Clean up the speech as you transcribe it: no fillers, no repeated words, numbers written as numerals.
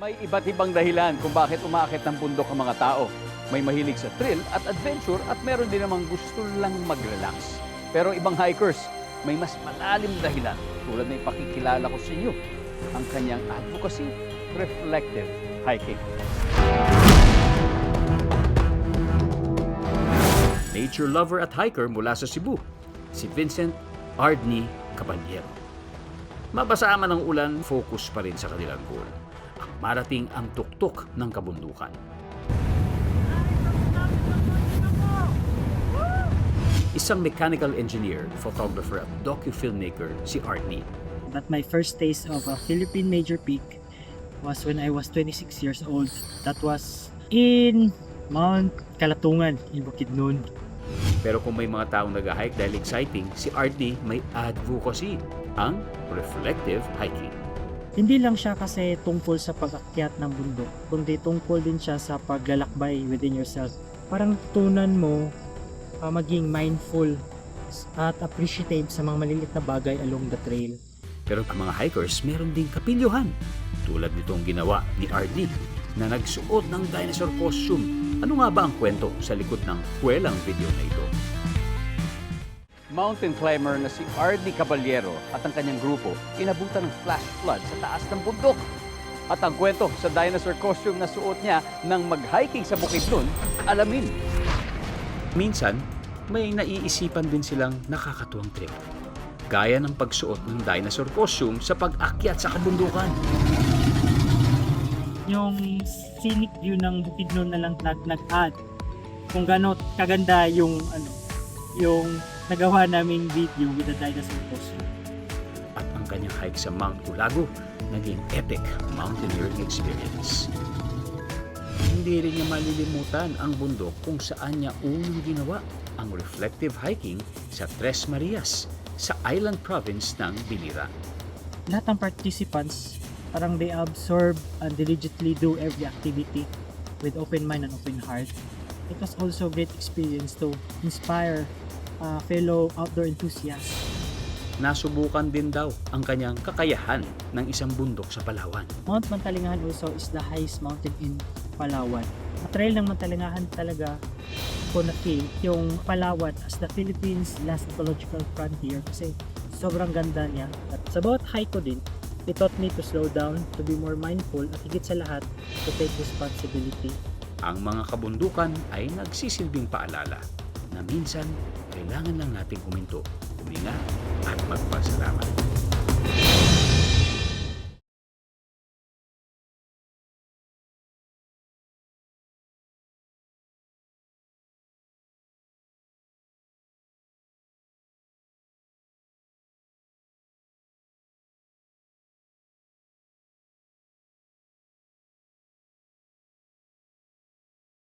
May iba't ibang dahilan kung bakit umaakit ng bundok ang mga tao. May mahilig sa thrill at adventure at meron din namang gusto lang mag-relax. Pero ibang hikers, may mas malalim na dahilan tulad ng ipakikilala ko sa inyo, ang kanyang advocacy, reflective hiking. Nature lover at hiker mula sa Cebu, si Vincent Ardney Caballero. Mabasa man ng ulan, focus pa rin sa kanilang goal. Ang marating ang tuktok ng kabundukan. Isang mechanical engineer, photographer at docu-filmmaker si Ardney. But my first taste of a Philippine major peak was when I was 26 years old. That was in Mount Kalatungan in Bukidnon. Pero kung may mga taong nag-hike dahil exciting, si Ardney may advocacy, ang reflective hiking. Hindi lang siya kasi tungkol sa pag-akyat ng bundok, kundi tungkol din siya sa paglalakbay within yourself. Parang tunan mo maging mindful at appreciative sa mga maliliit na bagay along the trail. Pero ang mga hikers meron ding kapilyohan, tulad nitong ginawa ni Ardney na nagsuot ng dinosaur costume. Ano nga ba ang kwento sa likod ng kwelang video na ito? Mountain climber na si Ardney Caballero at ang kanyang grupo inabutan ng flash flood sa taas ng bundok. At ang kwento sa dinosaur costume na suot niya nang mag-hiking sa Bukidnon, alamin. Minsan, may naiisipan din silang nakakatuwang trip. Gaya ng pagsuot ng dinosaur costume sa pag-akyat sa kabundukan. Yung scenic view ng Bukidnon na lang nag-add kung gaano kaganda yung yung nagawa naming video with the dinosaur costume. At ang kanyang hike sa Mount Ulago naging epic mountaineering experience. Hindi rin niya malilimutan ang bundok kung saan niya unang ginawa ang reflective hiking sa Tres Marias sa island province ng Bilira. Lahat ng participants, parang they absorb and diligently do every activity with open mind and open heart. It was also a great experience to inspire fellow outdoor enthusiasts. Nasubukan din daw ang kanyang kakayahan ng isang bundok sa Palawan. Mount Mantalingahan also is the highest mountain in Palawan. Ang trail ng Mantalingahan talaga ko na-feel yung Palawan as the Philippines' last ecological frontier kasi sobrang ganda niya. At sa bawat hike ko din, it taught me to slow down, to be more mindful at higit sa lahat, to take responsibility. Ang mga kabundukan ay nagsisilbing paalala na minsan kailangan lang nating huminto, huminga at magpasalamat.